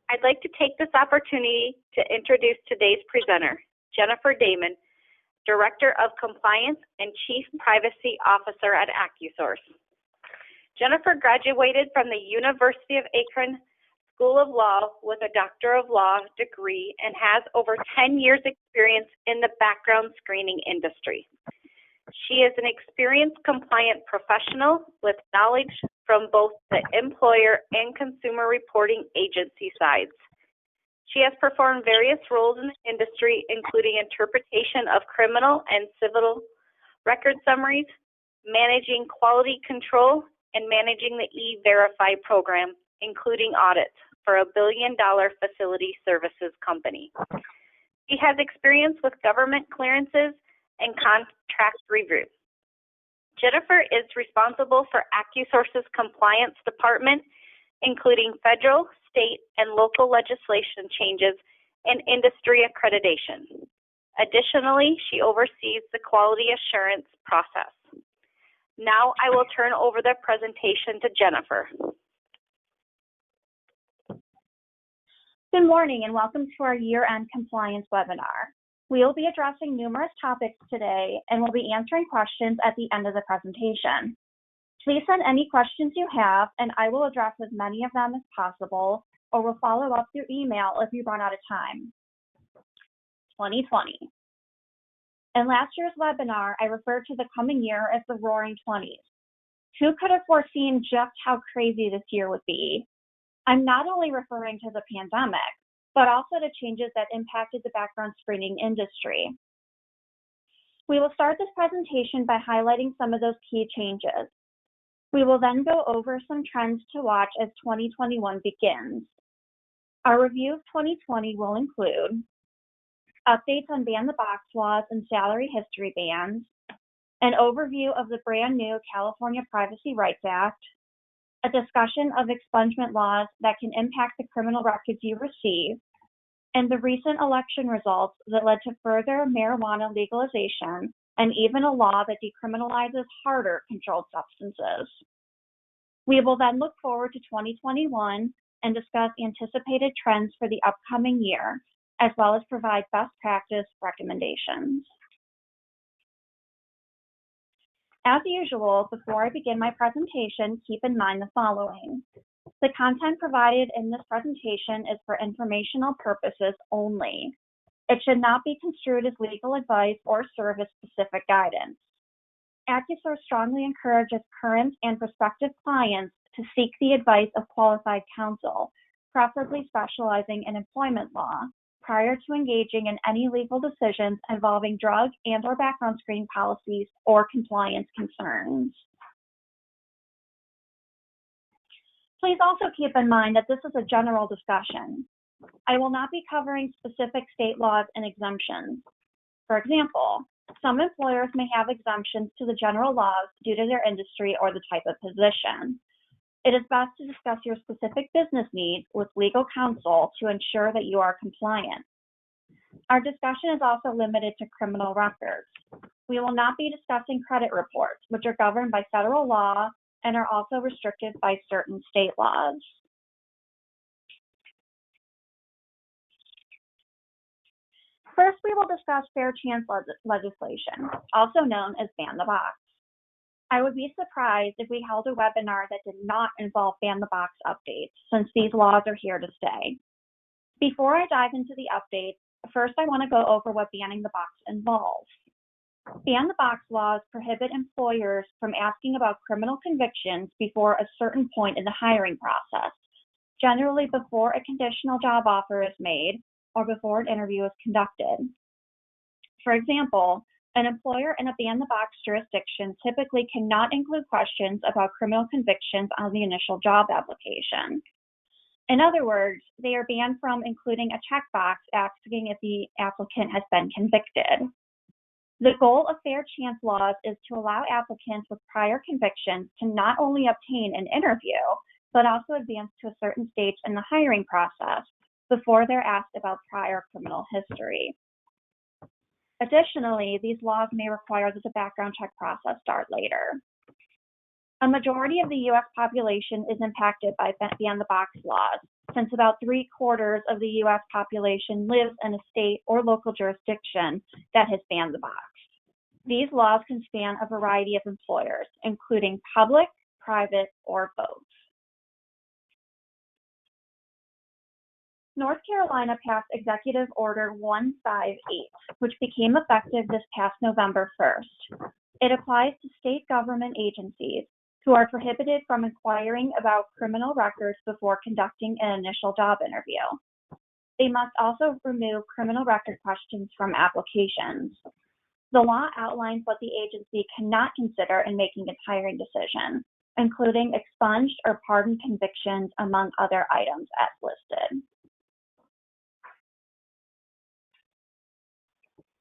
I'd like to take this opportunity to introduce today's presenter, Jennifer Damon, Director of Compliance and Chief Privacy Officer at AccuSource. Jennifer graduated from the University of Akron School of Law with a Doctor of Law degree and has over 10 years experience in the background screening industry. She is an experienced compliant professional with knowledge from both the employer and consumer reporting agency sides. She has performed various roles in the industry, including interpretation of criminal and civil record summaries, managing quality control, and managing the E-Verify program, including audits for a billion-dollar facility services company. She has experience with government clearances and contract review. Jennifer is responsible for AccuSource's compliance department, including federal, state, and local legislation changes and industry accreditation. Additionally, she oversees the quality assurance process. Now I will turn over the presentation to Jennifer. Good morning and welcome to our year-end compliance webinar. We will be addressing numerous topics today and will be answering questions at the end of the presentation. Please send any questions you have and I will address as many of them as possible or will follow up through email if you run out of time. 2020. In last year's webinar, I referred to the coming year as the Roaring 20s. Who could have foreseen just how crazy this year would be? I'm not only referring to the pandemic, but also to changes that impacted the background screening industry. We will start this presentation by highlighting some of those key changes. We will then go over some trends to watch as 2021 begins. Our review of 2020 will include updates on ban the box laws and salary history bans, an overview of the brand new California Privacy Rights Act, a discussion of expungement laws that can impact the criminal records you receive, and the recent election results that led to further marijuana legalization and even a law that decriminalizes harder controlled substances. We will then look forward to 2021 and discuss anticipated trends for the upcoming year, as well as provide best practice recommendations. As usual, before I begin my presentation, keep in mind the following. The content provided in this presentation is for informational purposes only. It should not be construed as legal advice or serve as specific guidance. AccuSource strongly encourages current and prospective clients to seek the advice of qualified counsel, preferably specializing in employment law, prior to engaging in any legal decisions involving drug and/or background screening policies or compliance concerns. Please also keep in mind that this is a general discussion. I will not be covering specific state laws and exemptions. For example, some employers may have exemptions to the general laws due to their industry or the type of position. It is best to discuss your specific business needs with legal counsel to ensure that you are compliant. Our discussion is also limited to criminal records. We will not be discussing credit reports, which are governed by federal law and are also restricted by certain state laws. First, we will discuss fair chance legislation, also known as ban the box. I would be surprised if we held a webinar that did not involve ban the box updates, since these laws are here to stay. Before I dive into the updates, first I want to go over what banning the box involves. Ban the box laws prohibit employers from asking about criminal convictions before a certain point in the hiring process, generally before a conditional job offer is made or before an interview is conducted. For example, an employer in a ban-the-box jurisdiction typically cannot include questions about criminal convictions on the initial job application. In other words, they are banned from including a checkbox asking if the applicant has been convicted. The goal of fair chance laws is to allow applicants with prior convictions to not only obtain an interview, but also advance to a certain stage in the hiring process before they're asked about prior criminal history. Additionally, these laws may require that the background check process start later. A majority of the U.S. population is impacted by ban-the-box laws, since about 3/4 of the U.S. population lives in a state or local jurisdiction that has banned the box. These laws can span a variety of employers, including public, private, or both. North Carolina passed Executive Order 158, which became effective this past November 1st. It applies to state government agencies who are prohibited from inquiring about criminal records before conducting an initial job interview. They must also remove criminal record questions from applications. The law outlines what the agency cannot consider in making its hiring decision, including expunged or pardoned convictions, among other items as listed.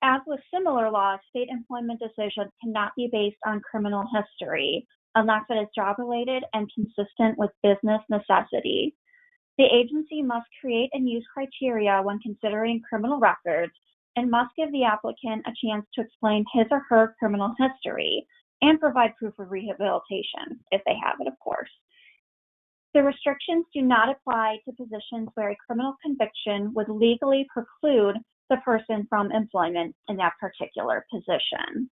As with similar laws, state employment decisions cannot be based on criminal history unless it is job-related and consistent with business necessity. The agency must create and use criteria when considering criminal records and must give the applicant a chance to explain his or her criminal history and provide proof of rehabilitation, if they have it, of course. The restrictions do not apply to positions where a criminal conviction would legally preclude the person from employment in that particular position.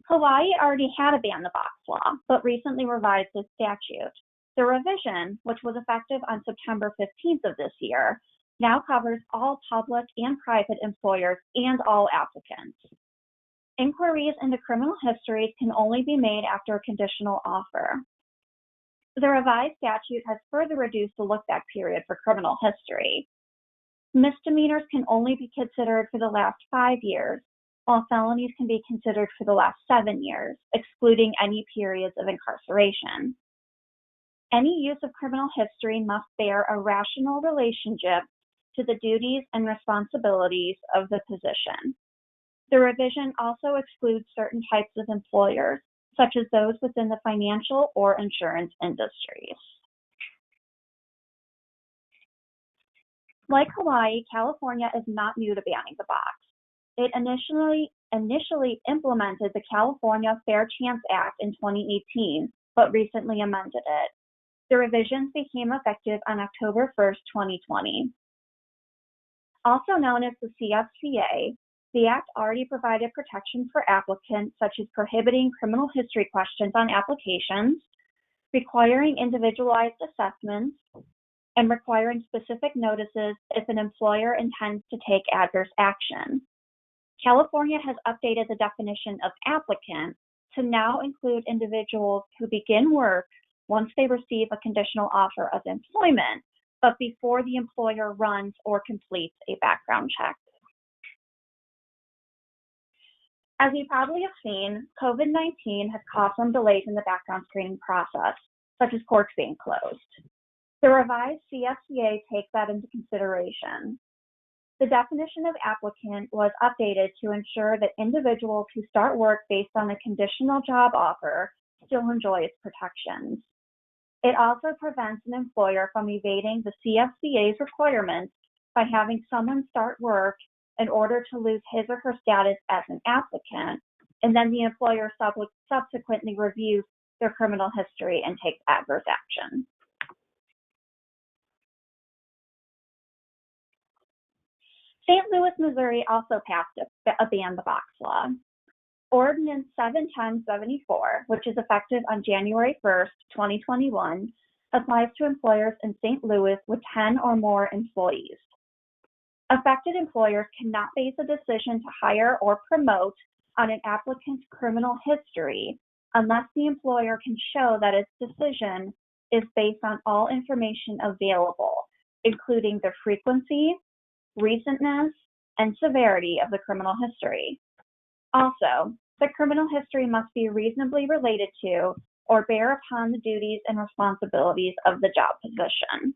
Hawaii already had a ban-the-box law, but recently revised its statute. The revision, which was effective on September 15th of this year, now covers all public and private employers and all applicants. Inquiries into criminal histories can only be made after a conditional offer. The revised statute has further reduced the look-back period for criminal history. Misdemeanors can only be considered for the last 5 years, while felonies can be considered for the last 7 years, excluding any periods of incarceration. Any use of criminal history must bear a rational relationship to the duties and responsibilities of the position. The revision also excludes certain types of employers, such as those within the financial or insurance industries. Like Hawaii, California is not new to banning the box. It initially implemented the California Fair Chance Act in 2018, but recently amended it. The revisions became effective on October 1st, 2020. Also known as the CFCA, the Act already provided protections for applicants, such as prohibiting criminal history questions on applications, requiring individualized assessments, and requiring specific notices if an employer intends to take adverse action. California has updated the definition of applicant to now include individuals who begin work once they receive a conditional offer of employment, but before the employer runs or completes a background check. As you probably have seen, COVID-19 has caused some delays in the background screening process, such as courts being closed. The revised CFCA takes that into consideration. The definition of applicant was updated to ensure that individuals who start work based on a conditional job offer still enjoy its protections. It also prevents an employer from evading the CFCA's requirements by having someone start work in order to lose his or her status as an applicant, and then the employer subsequently reviews their criminal history and takes adverse action. St. Louis, Missouri also passed a ban-the-box law. Ordinance 71074, which is effective on January 1st, 2021, applies to employers in St. Louis with 10 or more employees. Affected employers cannot base a decision to hire or promote on an applicant's criminal history unless the employer can show that its decision is based on all information available, including the frequency, recentness, and severity of the criminal history. Also, the criminal history must be reasonably related to or bear upon the duties and responsibilities of the job position.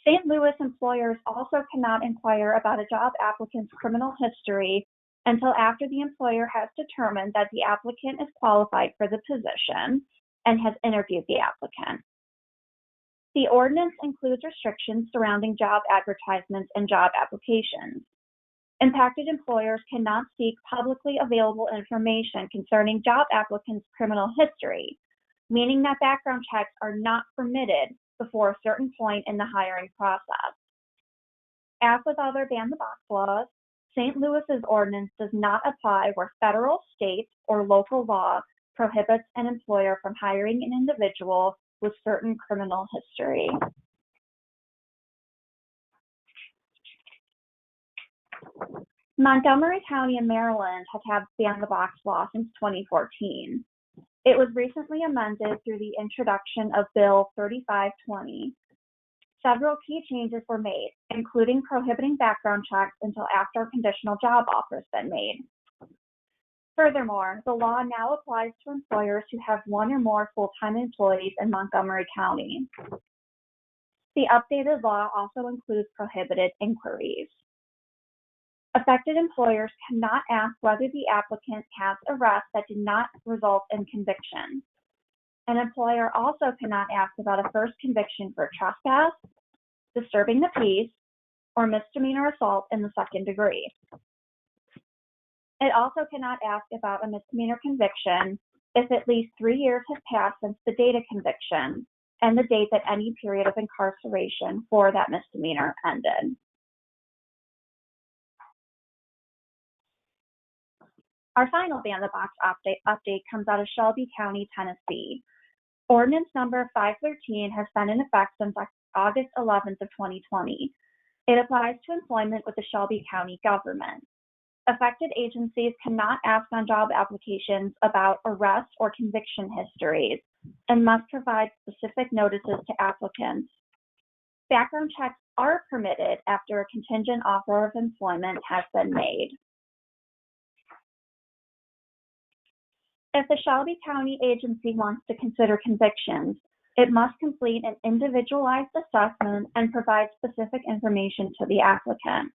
St. Louis employers also cannot inquire about a job applicant's criminal history until after the employer has determined that the applicant is qualified for the position and has interviewed the applicant. The ordinance includes restrictions surrounding job advertisements and job applications. Impacted employers cannot seek publicly available information concerning job applicants' criminal history, meaning that background checks are not permitted before a certain point in the hiring process. As with other ban-the-box laws, St. Louis's ordinance does not apply where federal, state, or local law prohibits an employer from hiring an individual with certain criminal history. Montgomery County in Maryland has had ban-the-box law since 2014. It was recently amended through the introduction of Bill 3520. Several key changes were made, including prohibiting background checks until after a conditional job offer has been made. Furthermore, the law now applies to employers who have one or more full-time employees in Montgomery County. The updated law also includes prohibited inquiries. Affected employers cannot ask whether the applicant has arrests that did not result in conviction. An employer also cannot ask about a first conviction for trespass, disturbing the peace, or misdemeanor assault in the second degree. It also cannot ask about a misdemeanor conviction if at least 3 years have passed since the date of conviction and the date that any period of incarceration for that misdemeanor ended. Our final ban-the-box update comes out of Shelby County, Tennessee. Ordinance number 513 has been in effect since August 11th of 2020. It applies to employment with the Shelby County government. Affected agencies cannot ask on job applications about arrest or conviction histories and must provide specific notices to applicants. Background checks are permitted after a contingent offer of employment has been made. If the Shelby County agency wants to consider convictions, it must complete an individualized assessment and provide specific information to the applicant.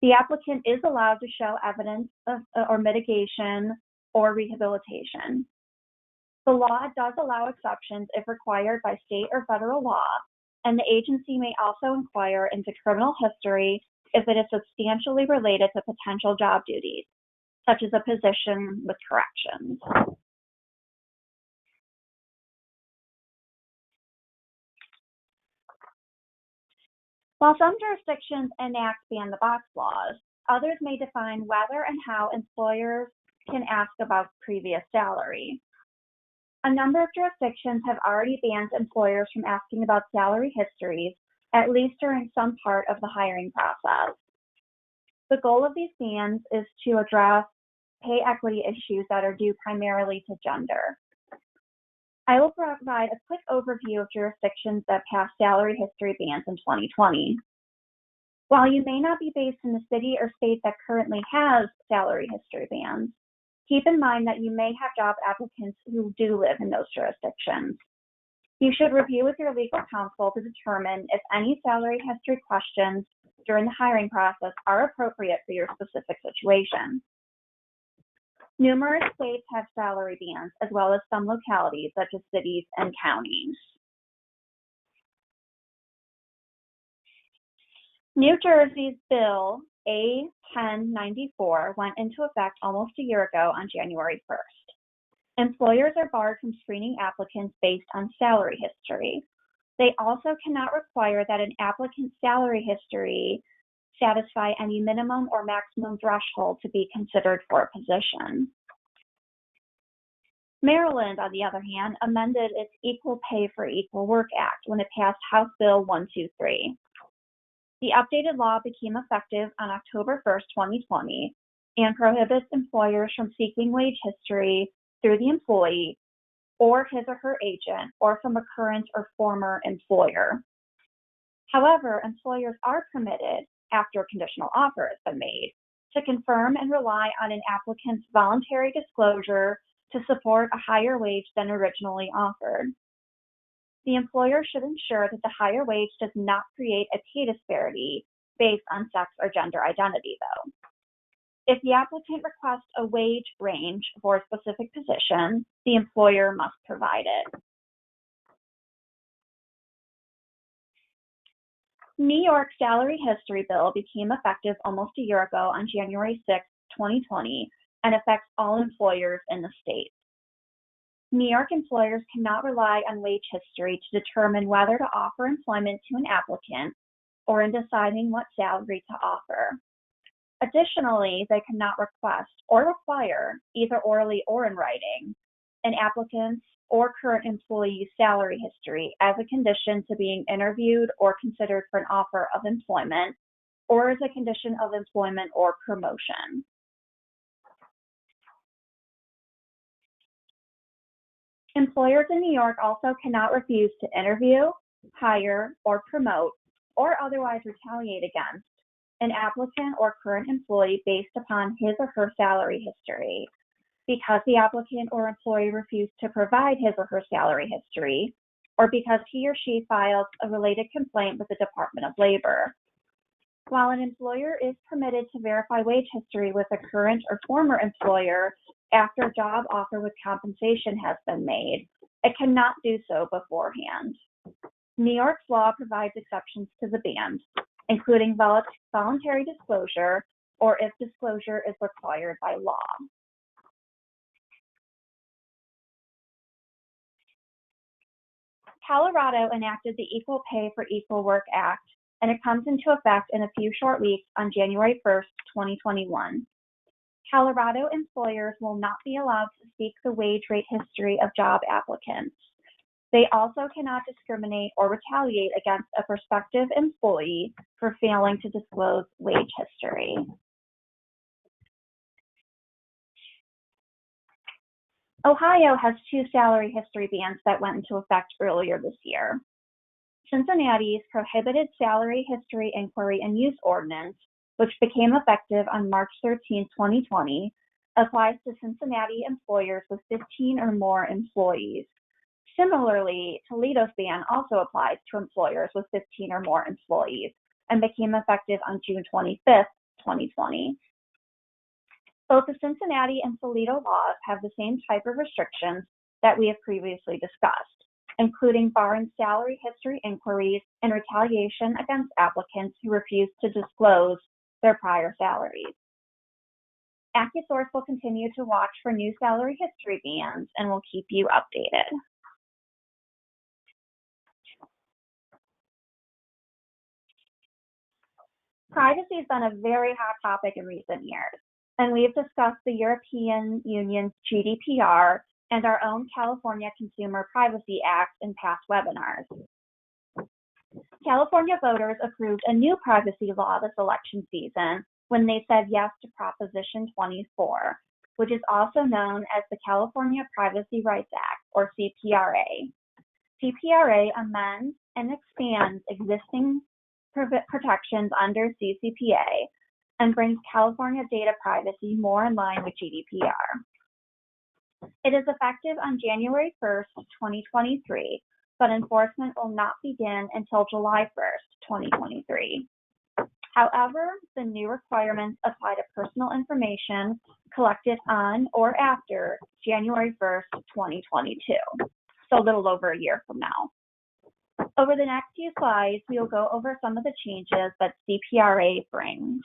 The applicant is allowed to show evidence of or mitigation or rehabilitation. The law does allow exceptions if required by state or federal law, and the agency may also inquire into criminal history if it is substantially related to potential job duties, such as a position with corrections. While some jurisdictions enact ban-the-box laws, others may define whether and how employers can ask about previous salary. A number of jurisdictions have already banned employers from asking about salary histories, at least during some part of the hiring process. The goal of these bans is to address pay equity issues that are due primarily to gender. I will provide a quick overview of jurisdictions that passed salary history bans in 2020. While you may not be based in the city or state that currently has salary history bans, keep in mind that you may have job applicants who do live in those jurisdictions. You should review with your legal counsel to determine if any salary history questions during the hiring process are appropriate for your specific situation. Numerous states have salary bans, as well as some localities, such as cities and counties. New Jersey's Bill A-1094 went into effect almost a year ago on January 1st. Employers are barred from screening applicants based on salary history. They also cannot require that an applicant's salary history satisfy any minimum or maximum threshold to be considered for a position. Maryland, on the other hand, amended its Equal Pay for Equal Work Act when it passed House Bill 123. The updated law became effective on October 1st, 2020, and prohibits employers from seeking wage history through the employee or his or her agent or from a current or former employer. However, employers are permitted, after a conditional offer has been made, to confirm and rely on an applicant's voluntary disclosure to support a higher wage than originally offered. The employer should ensure that the higher wage does not create a pay disparity based on sex or gender identity, though. If the applicant requests a wage range for a specific position, the employer must provide it. New York's salary history bill became effective almost a year ago on January 6, 2020, and affects all employers in the state. New York employers cannot rely on wage history to determine whether to offer employment to an applicant or in deciding what salary to offer. Additionally, they cannot request or require, either orally or in writing, an applicant's or current employee's salary history as a condition to being interviewed or considered for an offer of employment, or as a condition of employment or promotion. Employers in New York also cannot refuse to interview, hire, or promote, or otherwise retaliate against an applicant or current employee based upon his or her salary history, because the applicant or employee refused to provide his or her salary history, or because he or she filed a related complaint with the Department of Labor. While an employer is permitted to verify wage history with a current or former employer after a job offer with compensation has been made, it cannot do so beforehand. New York's law provides exceptions to the ban, including voluntary disclosure or if disclosure is required by law. Colorado enacted the Equal Pay for Equal Work Act, and it comes into effect in a few short weeks on January 1st, 2021. Colorado employers will not be allowed to seek the wage rate history of job applicants. They also cannot discriminate or retaliate against a prospective employee for failing to disclose wage history. Ohio has two salary history bans that went into effect earlier this year. Cincinnati's prohibited salary history inquiry and use ordinance, which became effective on March 13, 2020, applies to Cincinnati employers with 15 or more employees. Similarly, Toledo's ban also applies to employers with 15 or more employees and became effective on June 25, 2020. Both the Cincinnati and Toledo laws have the same type of restrictions that we have previously discussed, including barring salary history inquiries and retaliation against applicants who refuse to disclose their prior salaries. AccuSource will continue to watch for new salary history bans and will keep you updated. Privacy has been a very hot topic in recent years, and we've discussed the European Union's GDPR and our own California Consumer Privacy Act in past webinars. California voters approved a new privacy law this election season when they said yes to Proposition 24, which is also known as the California Privacy Rights Act, or CPRA. CPRA amends and expands existing protections under CCPA and brings California data privacy more in line with GDPR. It is effective on January 1st, 2023, but enforcement will not begin until July 1st, 2023. However, the new requirements apply to personal information collected on or after January 1st, 2022, so a little over a year from now. Over the next few slides, we will go over some of the changes that CPRA brings.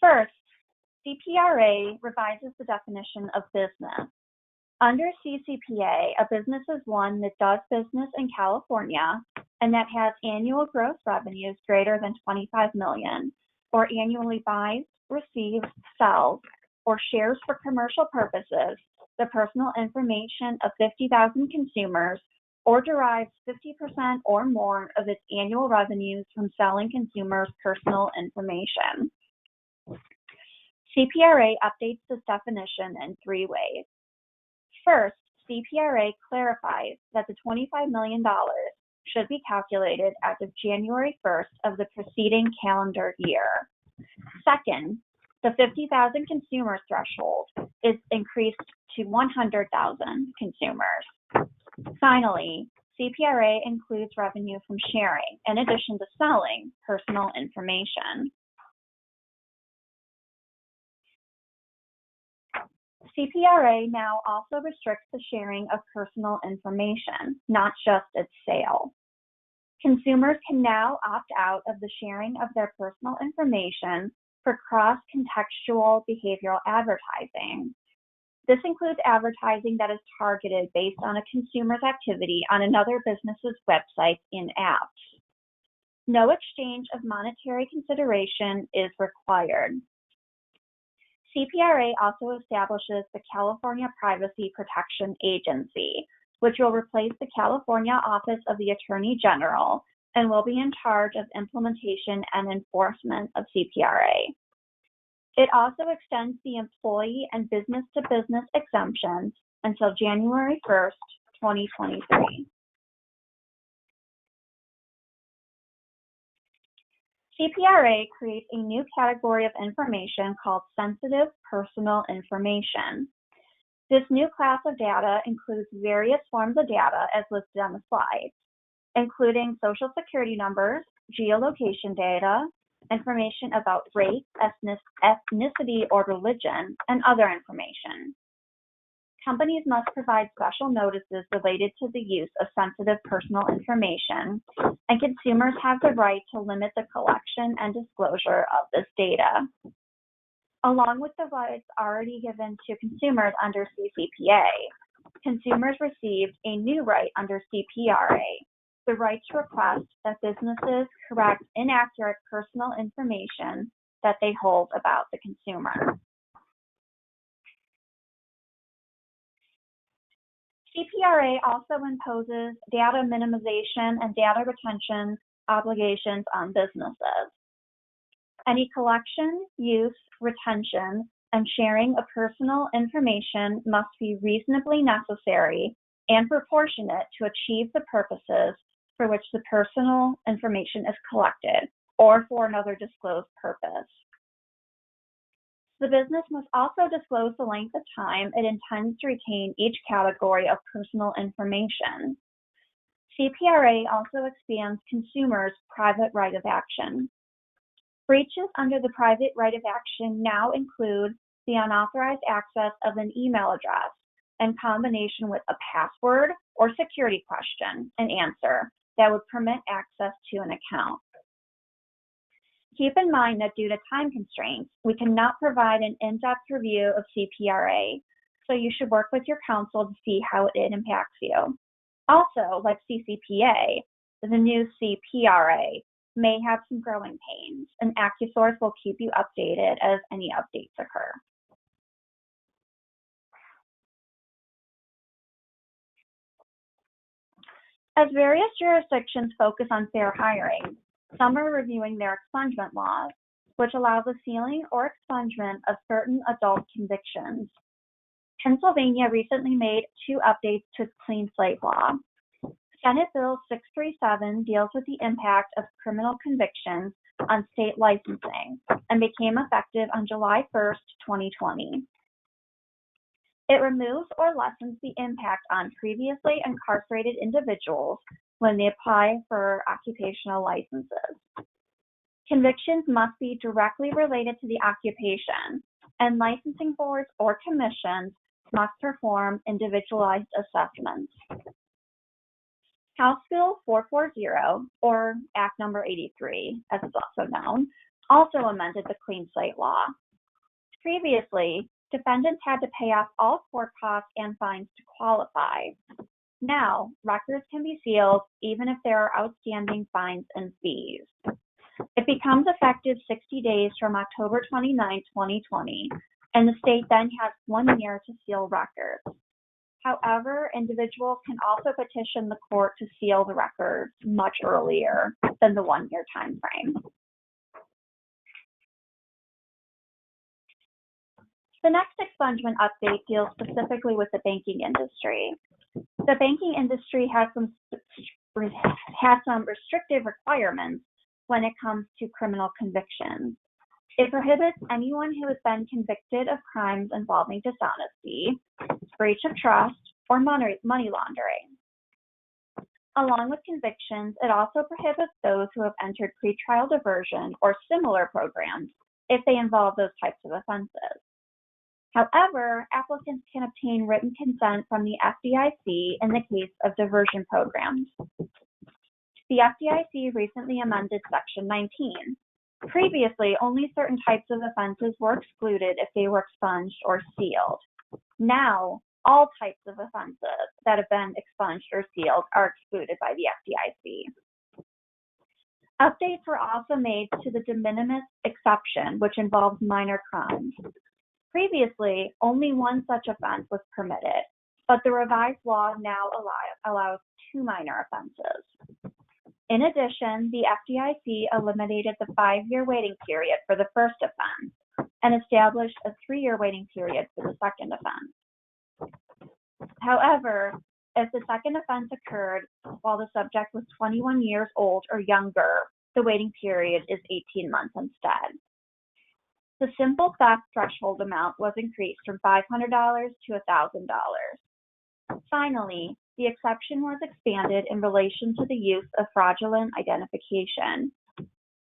First, CPRA revises the definition of business. Under CCPA, a business is one that does business in California and that has annual gross revenues greater than $25 million, or annually buys, receives, sells, or shares for commercial purposes the personal information of 50,000 consumers, or derives 50% or more of its annual revenues from selling consumers' personal information. CPRA updates this definition in three ways. First, CPRA clarifies that the $25 million should be calculated as of January 1st of the preceding calendar year. Second, the 50,000 consumers threshold is increased to 100,000 consumers. Finally, CPRA includes revenue from sharing in addition to selling personal information. CPRA now also restricts the sharing of personal information, not just its sale. Consumers can now opt out of the sharing of their personal information for cross-contextual behavioral advertising. This includes advertising that is targeted based on a consumer's activity on another business's website in apps. No exchange of monetary consideration is required. CPRA also establishes the California Privacy Protection Agency, which will replace the California Office of the Attorney General and will be in charge of implementation and enforcement of CPRA. It also extends the employee and business-to-business exemptions until January 1st, 2023. CPRA creates a new category of information called sensitive personal information. This new class of data includes various forms of data as listed on the slide, including social security numbers, geolocation data, information about race, ethnicity, or religion, and other information. Companies must provide special notices related to the use of sensitive personal information, and consumers have the right to limit the collection and disclosure of this data. Along with the rights already given to consumers under CCPA, consumers received a new right under CPRA, the right to request that businesses correct inaccurate personal information that they hold about the consumer. CPRA also imposes data minimization and data retention obligations on businesses. Any collection, use, retention, and sharing of personal information must be reasonably necessary and proportionate to achieve the purposes for which the personal information is collected or for another disclosed purpose. The business must also disclose the length of time it intends to retain each category of personal information. CPRA also expands consumers' private right of action. Breaches under the private right of action now include the unauthorized access of an email address in combination with a password or security question and answer that would permit access to an account. Keep in mind that due to time constraints, we cannot provide an in-depth review of CPRA, so you should work with your counsel to see how it impacts you. Also, like CCPA, the new CPRA may have some growing pains, and AccuSource will keep you updated as any updates occur. As various jurisdictions focus on fair hiring, some are reviewing their expungement laws, which allow the sealing or expungement of certain adult convictions. Pennsylvania recently made 2 updates to its Clean Slate Law. Senate Bill 637 deals with the impact of criminal convictions on state licensing and became effective on July 1st, 2020. It removes or lessens the impact on previously incarcerated individuals when they apply for occupational licenses. Convictions must be directly related to the occupation, and licensing boards or commissions must perform individualized assessments. House Bill 440, or Act Number 83, as it's also known, also amended the Clean Slate Law. Previously, defendants had to pay off all court costs and fines to qualify. Now, records can be sealed even if there are outstanding fines and fees. It becomes effective 60 days from October 29, 2020, and the state then has 1 year to seal records. However, individuals can also petition the court to seal the records much earlier than the 1-year time frame. The next expungement update deals specifically with the banking industry. The banking industry has some restrictive requirements when it comes to criminal convictions. It prohibits anyone who has been convicted of crimes involving dishonesty, breach of trust, or money laundering. Along with convictions, it also prohibits those who have entered pretrial diversion or similar programs if they involve those types of offenses. However, applicants can obtain written consent from the FDIC in the case of diversion programs. The FDIC recently amended Section 19. Previously, only certain types of offenses were excluded if they were expunged or sealed. Now, all types of offenses that have been expunged or sealed are excluded by the FDIC. Updates were also made to the de minimis exception, which involves minor crimes. Previously, only one such offense was permitted, but the revised law now allows 2 minor offenses. In addition, the FDIC eliminated the 5-year waiting period for the first offense and established a 3-year waiting period for the second offense. However, if the second offense occurred while the subject was 21 years old or younger, the waiting period is 18 months instead. The simple theft threshold amount was increased from $500 to $1,000. Finally, the exception was expanded in relation to the use of fraudulent identification.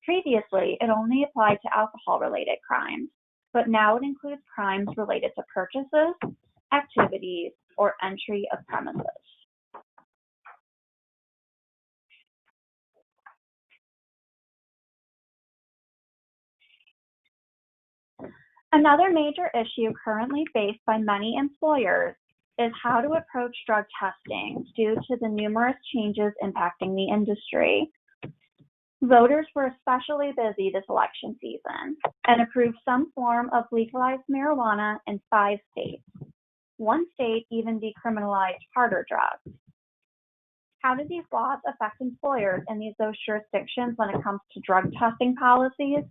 Previously, it only applied to alcohol-related crimes, but now it includes crimes related to purchases, activities, or entry of premises. Another major issue currently faced by many employers is how to approach drug testing due to the numerous changes impacting the industry. Voters were especially busy this election season and approved some form of legalized marijuana in 5 states. One state even decriminalized harder drugs. How do these laws affect employers in those jurisdictions when it comes to drug testing policies?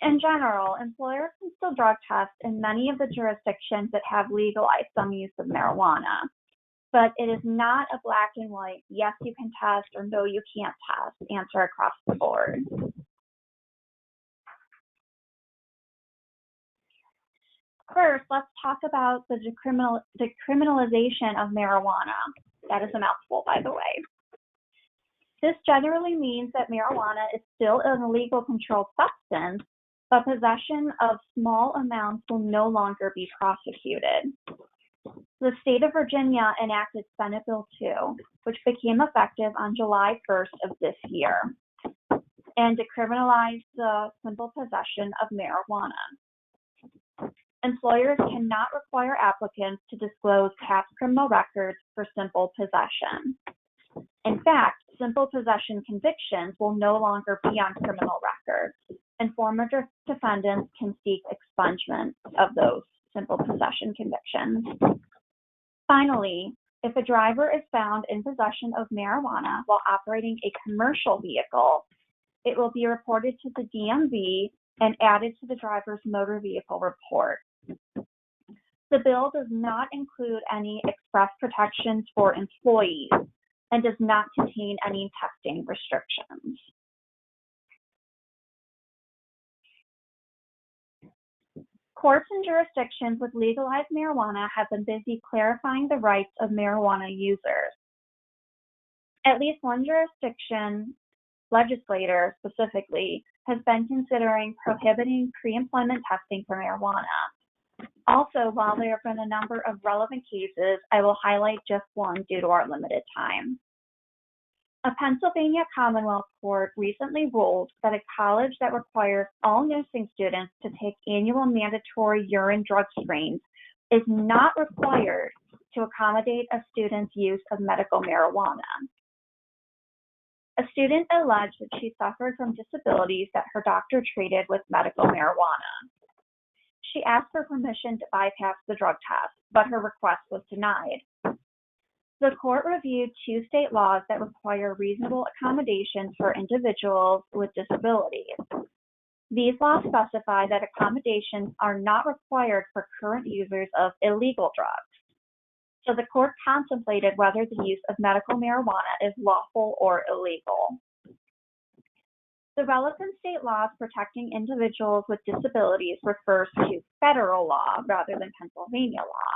In general, employers can still drug test in many of the jurisdictions that have legalized some use of marijuana, but it is not a black and white, yes, you can test or no, you can't test answer across the board. First, let's talk about the decriminalization of marijuana. That is a mouthful, by the way. This generally means that marijuana is still an illegal controlled substance, but possession of small amounts will no longer be prosecuted. The state of Virginia enacted Senate Bill 2, which became effective on July 1st of this year, and decriminalized the simple possession of marijuana. Employers cannot require applicants to disclose past criminal records for simple possession. In fact, simple possession convictions will no longer be on criminal records, and former defendants can seek expungement of those simple possession convictions. Finally, if a driver is found in possession of marijuana while operating a commercial vehicle, it will be reported to the DMV and added to the driver's motor vehicle report. The bill does not include any express protections for employees and does not contain any testing restrictions. Courts and jurisdictions with legalized marijuana have been busy clarifying the rights of marijuana users. At least one jurisdiction, legislator specifically, has been considering prohibiting pre-employment testing for marijuana. Also, while there have been a number of relevant cases, I will highlight just one due to our limited time. A Pennsylvania Commonwealth Court recently ruled that a college that requires all nursing students to take annual mandatory urine drug screens is not required to accommodate a student's use of medical marijuana. A student alleged that she suffered from disabilities that her doctor treated with medical marijuana. She asked for permission to bypass the drug test, but her request was denied. The court reviewed 2 state laws that require reasonable accommodations for individuals with disabilities. These laws specify that accommodations are not required for current users of illegal drugs. So the court contemplated whether the use of medical marijuana is lawful or illegal. The relevant state laws protecting individuals with disabilities refers to federal law rather than Pennsylvania law,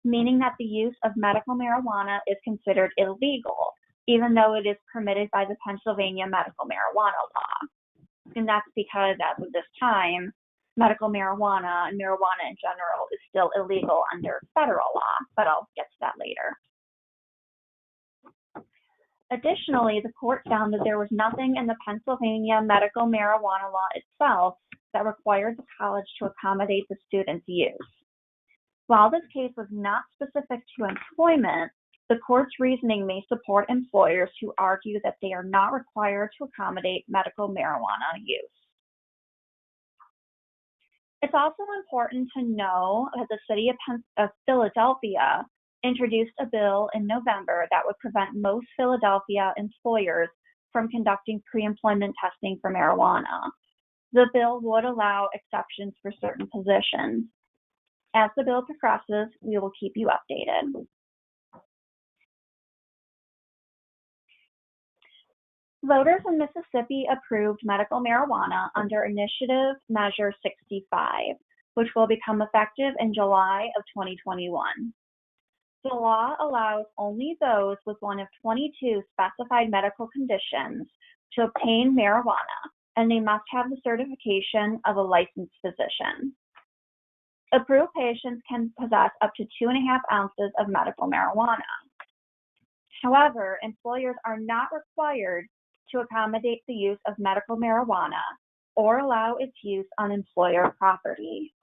meaning that the use of medical marijuana is considered illegal, even though it is permitted by the Pennsylvania medical marijuana law. And that's because as of this time, medical marijuana and marijuana in general is still illegal under federal law, but I'll get to that later. Additionally, the court found that there was nothing in the Pennsylvania medical marijuana law itself that required the college to accommodate the student's use. While this case was not specific to employment, the court's reasoning may support employers who argue that they are not required to accommodate medical marijuana use. It's also important to know that the city of Philadelphia introduced a bill in November that would prevent most Philadelphia employers from conducting pre-employment testing for marijuana. The bill would allow exceptions for certain positions. As the bill progresses, we will keep you updated. Voters in Mississippi approved medical marijuana under Initiative Measure 65, which will become effective in July of 2021. The law allows only those with one of 22 specified medical conditions to obtain marijuana, and they must have the certification of a licensed physician. Approved patients can possess up to 2.5 ounces of medical marijuana. However, employers are not required to accommodate the use of medical marijuana or allow its use on employer property.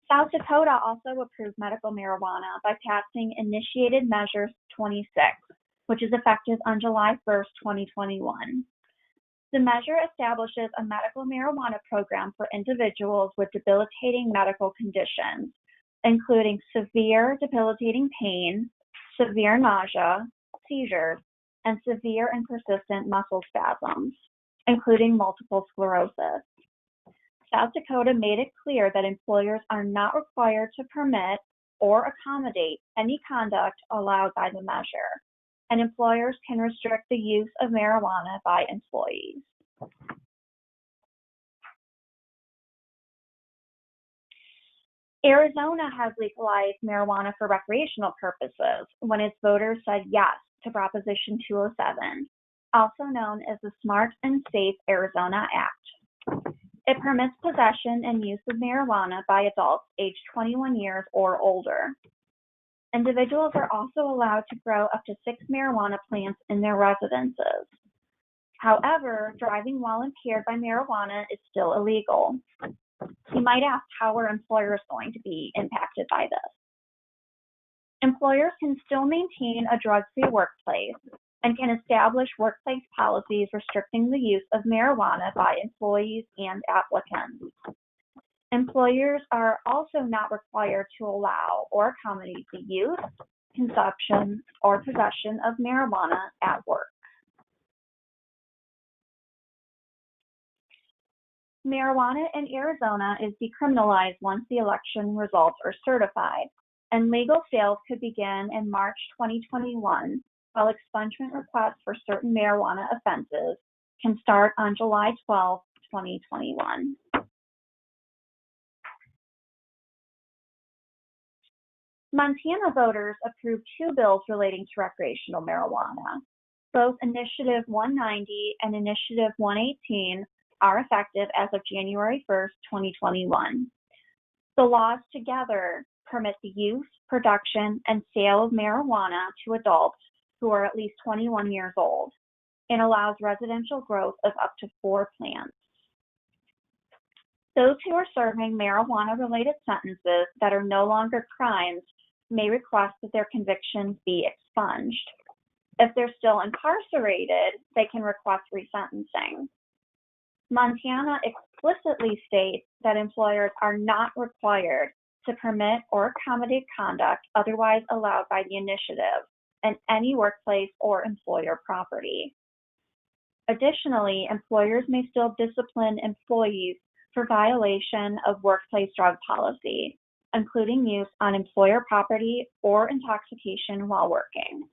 South Dakota also approved medical marijuana by passing Initiated Measure 26, which is effective on July 1st, 2021. The measure establishes a medical marijuana program for individuals with debilitating medical conditions, including severe debilitating pain, severe nausea, seizures, and severe and persistent muscle spasms, including multiple sclerosis. South Dakota made it clear that employers are not required to permit or accommodate any conduct allowed by the measure, and employers can restrict the use of marijuana by employees. Arizona has legalized marijuana for recreational purposes when its voters said yes to Proposition 207, also known as the Smart and Safe Arizona Act. It permits possession and use of marijuana by adults aged 21 years or older. Individuals are also allowed to grow up to 6 marijuana plants in their residences. However, driving while impaired by marijuana is still illegal. You might ask, how are employers going to be impacted by this? Employers can still maintain a drug-free workplace and can establish workplace policies restricting the use of marijuana by employees and applicants. Employers are also not required to allow or accommodate the use, consumption, or possession of marijuana at work. Marijuana in Arizona is decriminalized once the election results are certified, and legal sales could begin in March 2021, while expungement requests for certain marijuana offenses can start on July 12, 2021. Montana voters approved 2 bills relating to recreational marijuana. Both Initiative 190 and Initiative 118 are effective as of January 1st, 2021. The laws together permit the use, production, and sale of marijuana to adults who are at least 21 years old, and allows residential growth of up to 4 plants. Those who are serving marijuana-related sentences that are no longer crimes may request that their convictions be expunged. If they're still incarcerated, they can request resentencing. Montana explicitly states that employers are not required to permit or accommodate conduct otherwise allowed by the initiative in any workplace or employer property. Additionally, employers may still discipline employees for violation of workplace drug policy, including use on employer property or intoxication while working.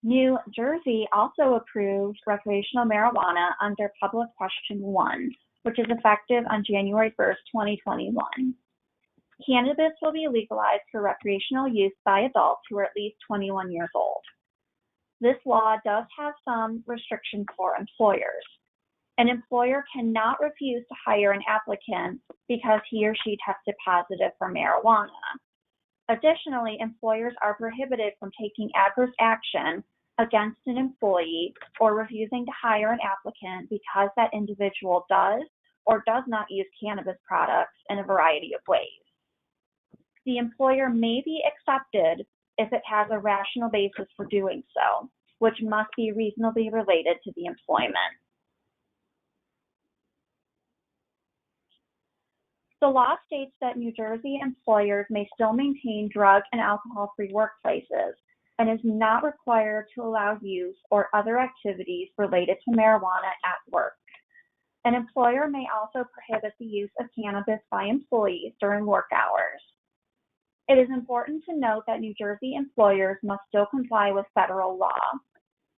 New Jersey also approved recreational marijuana under Public Question 1, which is effective on January 1st, 2021. Cannabis will be legalized for recreational use by adults who are at least 21 years old. This law does have some restrictions for employers. An employer cannot refuse to hire an applicant because he or she tested positive for marijuana. Additionally, employers are prohibited from taking adverse action against an employee or refusing to hire an applicant because that individual does or does not use cannabis products in a variety of ways. The employer may be accepted if it has a rational basis for doing so, which must be reasonably related to the employment. The law states that New Jersey employers may still maintain drug and alcohol-free workplaces and is not required to allow use or other activities related to marijuana at work. An employer may also prohibit the use of cannabis by employees during work hours. It is important to note that New Jersey employers must still comply with federal law.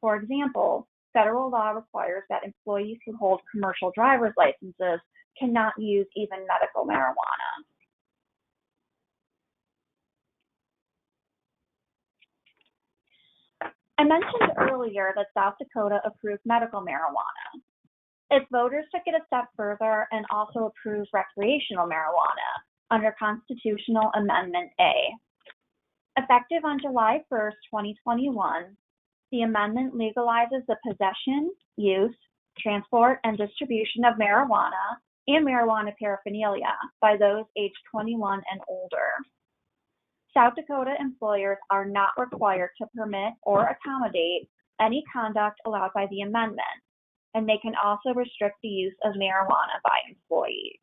For example, federal law requires that employees who hold commercial driver's licenses cannot use even medical marijuana. I mentioned earlier that South Dakota approved medical marijuana. Its voters took it a step further and also approved recreational marijuana under Constitutional Amendment A. Effective on July 1st, 2021, the amendment legalizes the possession, use, transport, and distribution of marijuana and marijuana paraphernalia by those aged 21 and older. South Dakota employers are not required to permit or accommodate any conduct allowed by the amendment, and they can also restrict the use of marijuana by employees.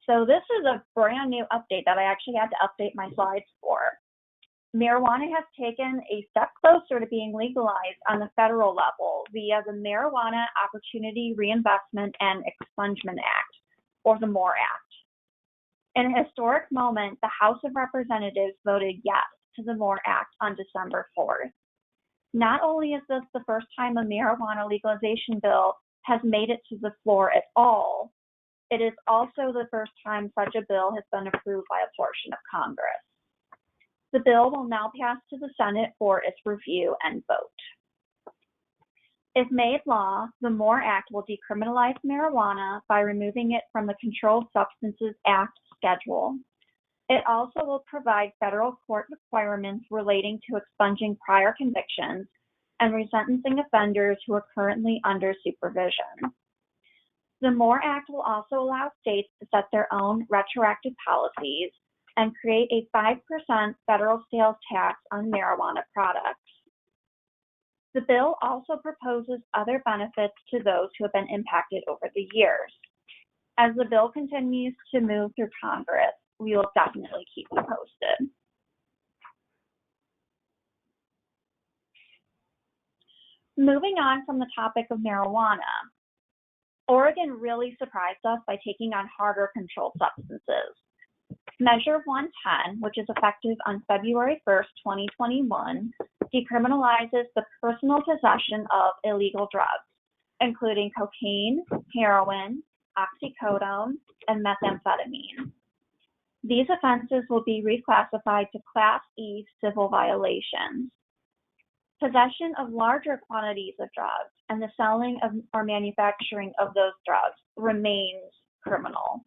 So this is a brand new update that I actually had to update my slides for. Marijuana has taken a step closer to being legalized on the federal level via the Marijuana Opportunity Reinvestment and Expungement Act, or the MORE Act. In a historic moment, the House of Representatives voted yes to the MORE Act on December 4th. Not only is this the first time a marijuana legalization bill has made it to the floor at all, it is also the first time such a bill has been approved by a portion of Congress. The bill will now pass to the Senate for its review and vote. If made law, the MORE Act will decriminalize marijuana by removing it from the Controlled Substances Act schedule. It also will provide federal court requirements relating to expunging prior convictions and resentencing offenders who are currently under supervision. The MORE Act will also allow states to set their own retroactive policies and create a 5% federal sales tax on marijuana products. The bill also proposes other benefits to those who have been impacted over the years. As the bill continues to move through Congress, we will definitely keep you posted. Moving on from the topic of marijuana, Oregon really surprised us by taking on harder controlled substances. Measure 110, which is effective on February 1st, 2021, decriminalizes the personal possession of illegal drugs, including cocaine, heroin, oxycodone, and methamphetamine. These offenses will be reclassified to Class E civil violations. Possession of larger quantities of drugs and the selling of or manufacturing of those drugs remains criminal.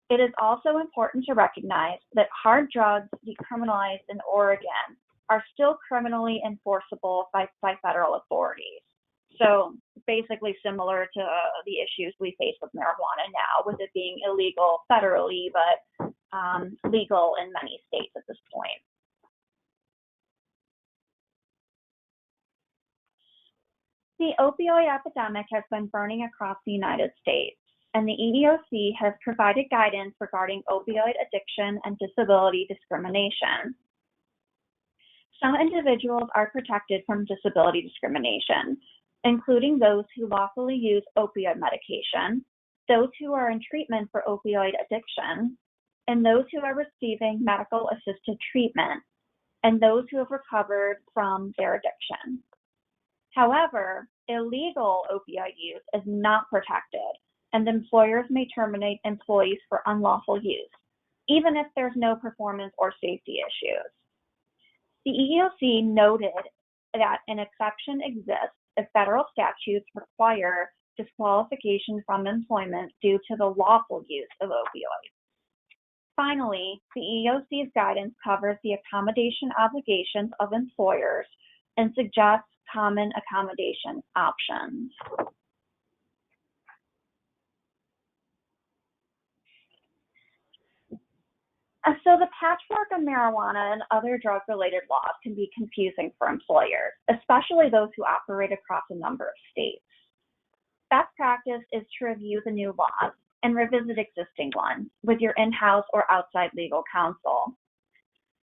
It is also important to recognize that hard drugs decriminalized in Oregon are still criminally enforceable by federal authorities. So basically similar to the issues we face with marijuana now, with it being illegal federally, but legal in many states at this point. The opioid epidemic has been burning across the United States, and the EEOC has provided guidance regarding opioid addiction and disability discrimination. Some individuals are protected from disability discrimination, including those who lawfully use opioid medication, those who are in treatment for opioid addiction, and those who are receiving medical assisted treatment, and those who have recovered from their addiction. However, illegal opioid use is not protected, and employers may terminate employees for unlawful use, even if there's no performance or safety issues. The EEOC noted that an exception exists if federal statutes require disqualification from employment due to the lawful use of opioids. Finally, the EEOC's guidance covers the accommodation obligations of employers and suggests common accommodation options. So the patchwork of marijuana and other drug-related laws can be confusing for employers, especially those who operate across a number of states. Best practice is to review the new laws and revisit existing ones with your in-house or outside legal counsel.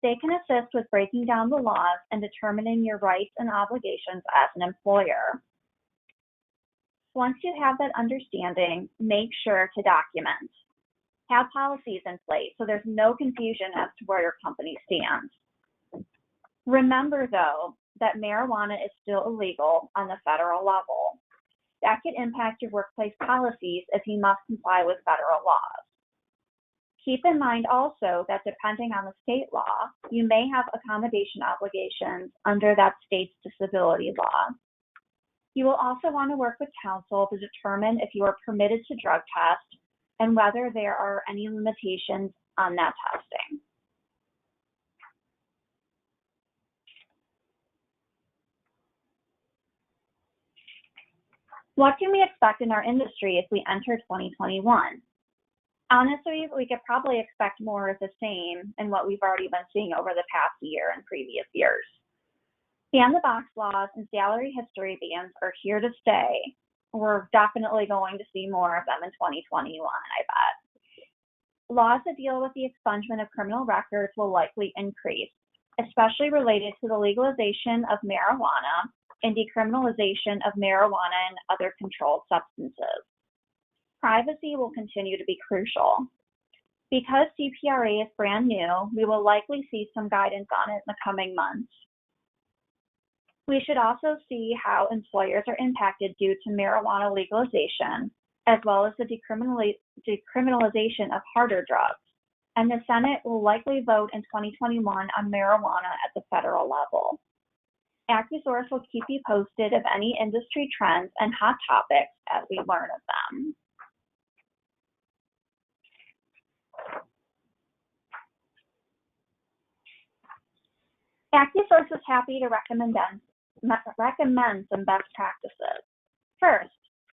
They can assist with breaking down the laws and determining your rights and obligations as an employer. Once you have that understanding, make sure to document. Have policies in place so there's no confusion as to where your company stands. Remember, though, that marijuana is still illegal on the federal level. That could impact your workplace policies if you must comply with federal laws. Keep in mind also that depending on the state law, you may have accommodation obligations under that state's disability law. You will also want to work with counsel to determine if you are permitted to drug test and whether there are any limitations on that testing. What can we expect in our industry as we enter 2021? Honestly, we could probably expect more of the same in what we've already been seeing over the past year and previous years. Ban-the-box laws and salary history bans are here to stay. We're definitely going to see more of them in 2021, I bet. Laws that deal with the expungement of criminal records will likely increase, especially related to the legalization of marijuana and decriminalization of marijuana and other controlled substances. Privacy will continue to be crucial. Because CPRA is brand new, we will likely see some guidance on it in the coming months. We should also see how employers are impacted due to marijuana legalization, as well as the decriminalization of harder drugs. And the Senate will likely vote in 2021 on marijuana at the federal level. AccuSource will keep you posted of any industry trends and hot topics as we learn of them. AccuSource is happy to recommend some best practices. First,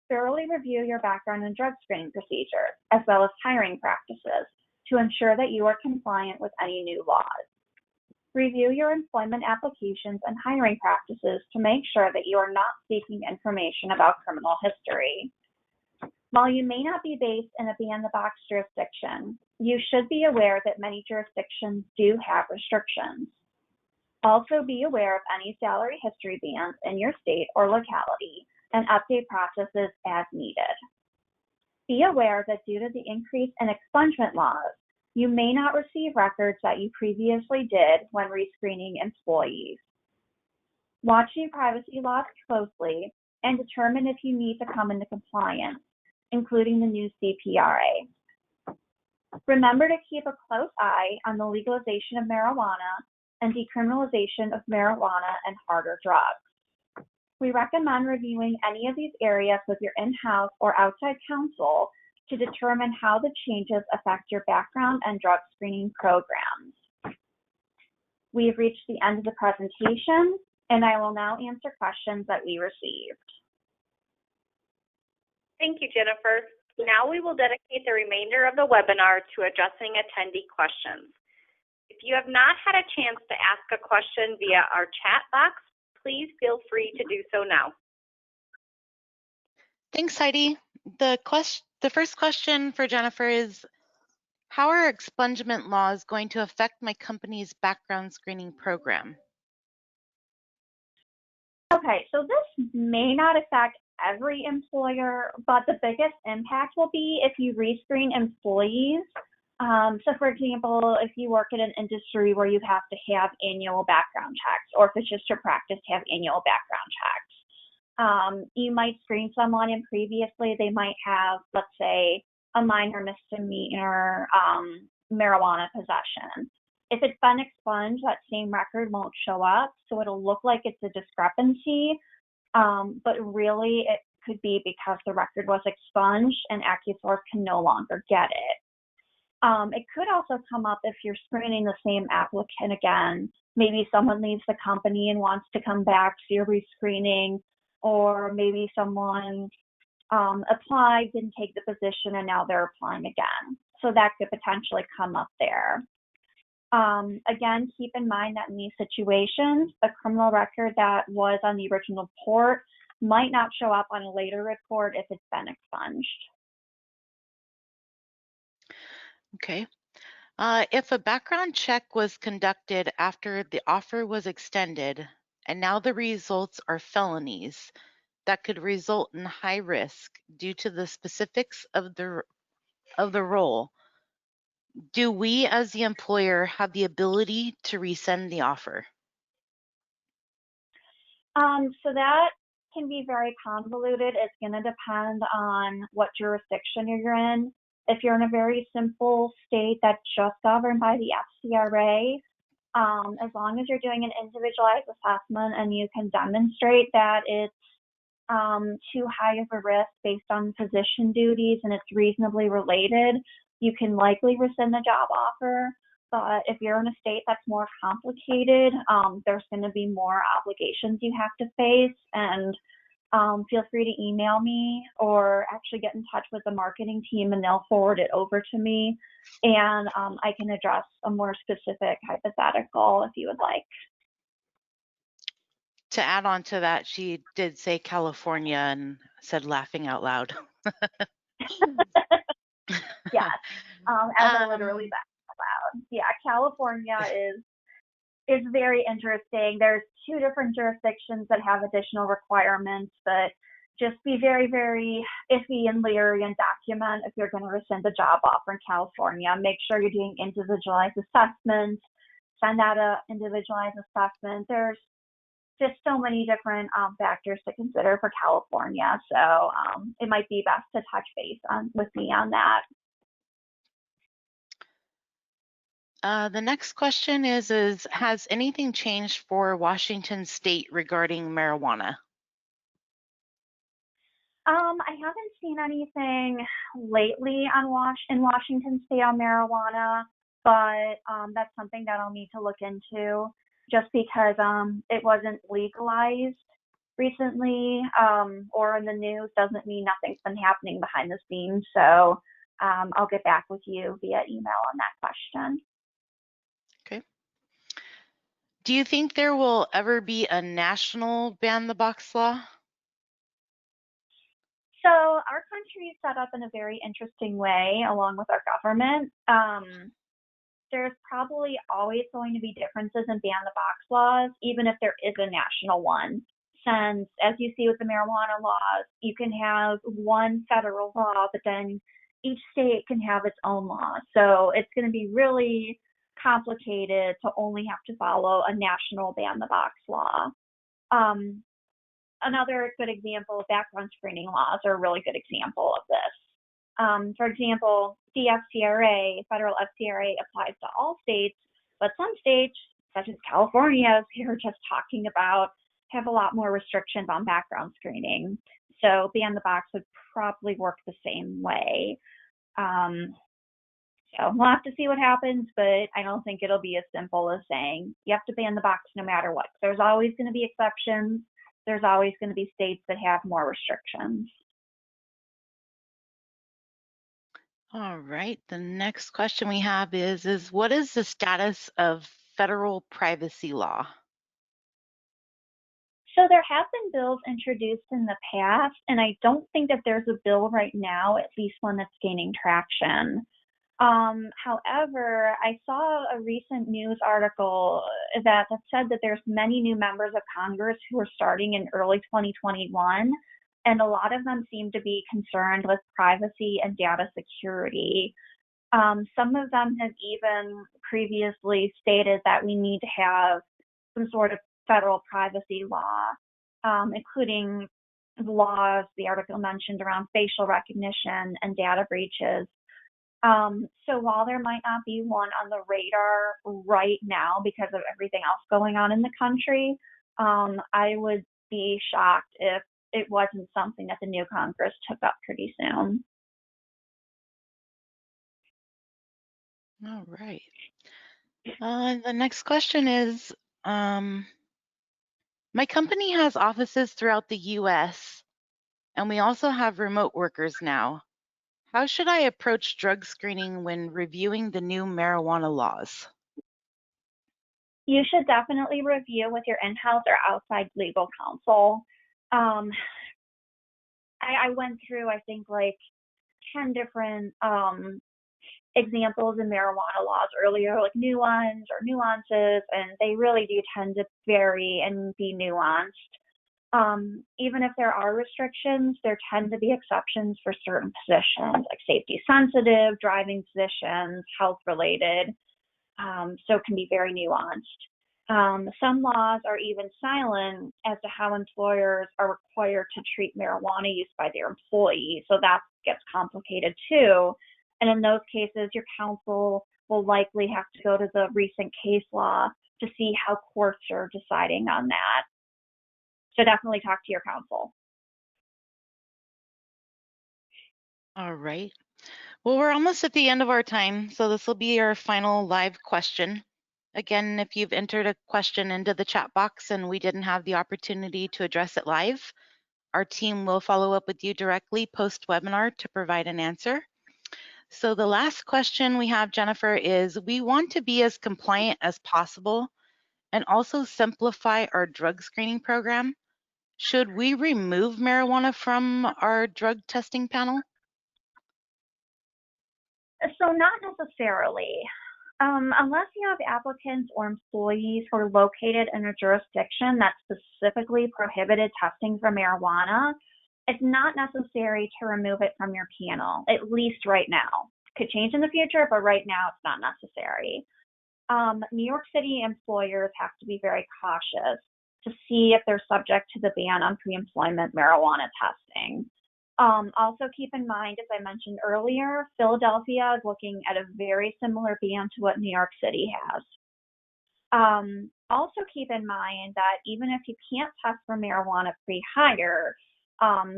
thoroughly review your background and drug screening procedures, as well as hiring practices, to ensure that you are compliant with any new laws. Review your employment applications and hiring practices to make sure that you are not seeking information about criminal history. While you may not be based in a ban-the-box jurisdiction, you should be aware that many jurisdictions do have restrictions. Also be aware of any salary history bans in your state or locality and update processes as needed. Be aware that due to the increase in expungement laws, you may not receive records that you previously did when rescreening employees. Watch new privacy laws closely and determine if you need to come into compliance, including the new CPRA. Remember to keep a close eye on the legalization of marijuana and decriminalization of marijuana and harder drugs. We recommend reviewing any of these areas with your in-house or outside counsel to determine how the changes affect your background and drug screening programs. We've reached the end of the presentation, and I will now answer questions that we received. Thank you, Jennifer. Now we will dedicate the remainder of the webinar to addressing attendee questions. If you have not had a chance to ask a question via our chat box, please feel free to do so now. Thanks, Heidi. The first question for Jennifer is, how are expungement laws going to affect my company's background screening program? Okay, so this may not affect every employer, but the biggest impact will be if you rescreen employees. So for example, if you work in an industry where you have to have annual background checks, or if it's just your practice to have annual background checks. You might screen someone and previously they might have, let's say, a minor misdemeanor marijuana possession. If it's been expunged, that same record won't show up, so it'll look like it's a discrepancy, but really it could be because the record was expunged and AccuSource can no longer get it. It could also come up if you're screening the same applicant again. Maybe someone leaves the company and wants to come back, so you're rescreening, or maybe someone applied, didn't take the position, and now they're applying again. So that could potentially come up there. Again, keep in mind that in these situations, a criminal record that was on the original report might not show up on a later report if it's been expunged. Okay. If a background check was conducted after the offer was extended and now the results are felonies that could result in high risk due to the specifics of the role, do we as the employer have the ability to rescind the offer? So that can be very convoluted. It's going to depend on what jurisdiction you're in. If you're in a very simple state that's just governed by the FCRA, as long as you're doing an individualized assessment and you can demonstrate that it's too high of a risk based on position duties and it's reasonably related, you can likely rescind the job offer. But if you're in a state that's more complicated, there's going to be more obligations you have to face. And feel free to email me or actually get in touch with the marketing team and they'll forward it over to me. And I can address a more specific hypothetical if you would like. To add on to that, she did say California and said laughing out loud. Yes, as I literally laughed out loud. Yeah, California is very interesting. There's 2 different jurisdictions that have additional requirements, but just be very, very iffy and leery and document if you're going to rescind the job offer in California. Make sure you're doing individualized assessments. Send out an individualized assessment. There's just so many different factors to consider for California. So it might be best to touch base with me on that. The next question is has anything changed for Washington State regarding marijuana? I haven't seen anything lately in Washington State on marijuana, but that's something that I'll need to look into just because it wasn't legalized recently or in the news doesn't mean nothing's been happening behind the scenes. So I'll get back with you via email on that question. Okay. Do you think there will ever be a national ban the box law? So our country is set up in a very interesting way along with our government. There's probably always going to be differences in ban the box laws, even if there is a national one. Since, as you see with the marijuana laws, you can have one federal law, but then each state can have its own law. So it's going to be really complicated to only have to follow a national ban the box law. Another good example, background screening laws are a really good example of this. For example, the FCRA, federal FCRA applies to all states, but some states, such as California, as we were just talking about, have a lot more restrictions on background screening. So ban the box would probably work the same way. So we'll have to see what happens, but I don't think it'll be as simple as saying you have to ban the box no matter what. There's always going to be exceptions. There's always going to be states that have more restrictions. All right, the next question we have is what is the status of federal privacy law? So there have been bills introduced in the past, and I don't think that there's a bill right now, at least one that's gaining traction. However, I saw a recent news article that said that there's many new members of Congress who are starting in early 2021, and a lot of them seem to be concerned with privacy and data security. Some of them have even previously stated that we need to have some sort of federal privacy law, including laws the article mentioned around facial recognition and data breaches. So while there might not be one on the radar right now because of everything else going on in the country, I would be shocked if it wasn't something that the new Congress took up pretty soon. All right. The next question is, my company has offices throughout the US, and we also have remote workers now. How should I approach drug screening when reviewing the new marijuana laws? You should definitely review with your in-house or outside legal counsel. I went through, I think, like 10 different examples in marijuana laws earlier, like new ones or nuances, and they really do tend to vary and be nuanced. Even if there are restrictions, there tend to be exceptions for certain positions, like safety sensitive, driving positions, health related, so it can be very nuanced. Some laws are even silent as to how employers are required to treat marijuana use by their employees, so that gets complicated too. And in those cases, your counsel will likely have to go to the recent case law to see how courts are deciding on that. So definitely talk to your counsel. All right. Well, we're almost at the end of our time, so this will be our final live question. Again, if you've entered a question into the chat box and we didn't have the opportunity to address it live, our team will follow up with you directly post-webinar to provide an answer. So the last question we have, Jennifer, is we want to be as compliant as possible and also simplify our drug screening program. Should we remove marijuana from our drug testing panel? So not necessarily. Unless you have applicants or employees who are located in a jurisdiction that specifically prohibited testing for marijuana, it's not necessary to remove it from your panel, at least right now. Could change in the future, but right now it's not necessary. New York City employers have to be very cautious to see if they're subject to the ban on pre-employment marijuana testing. Also keep in mind, as I mentioned earlier, Philadelphia is looking at a very similar ban to what New York City has. Also keep in mind that even if you can't test for marijuana pre-hire,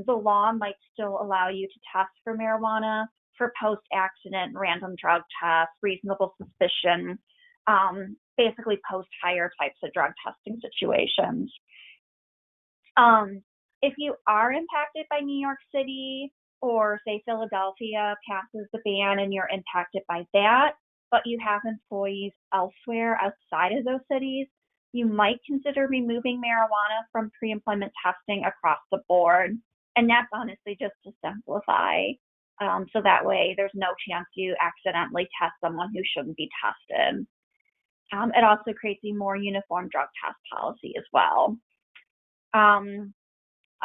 the law might still allow you to test for marijuana for post-accident random drug tests, reasonable suspicion, basically post-hire types of drug testing situations. If you are impacted by New York City or say Philadelphia passes the ban and you're impacted by that, but you have employees elsewhere outside of those cities, you might consider removing marijuana from pre-employment testing across the board. And that's honestly just to simplify. So that way there's no chance you accidentally test someone who shouldn't be tested. It also creates a more uniform drug test policy as well.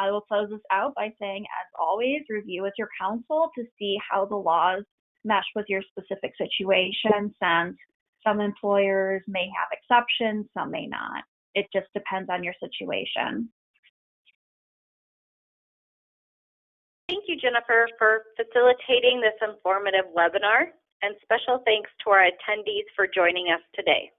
I will close this out by saying, as always, review with your counsel to see how the laws mesh with your specific situation, since some employers may have exceptions, some may not. It just depends on your situation. Thank you, Jennifer, for facilitating this informative webinar, and special thanks to our attendees for joining us today.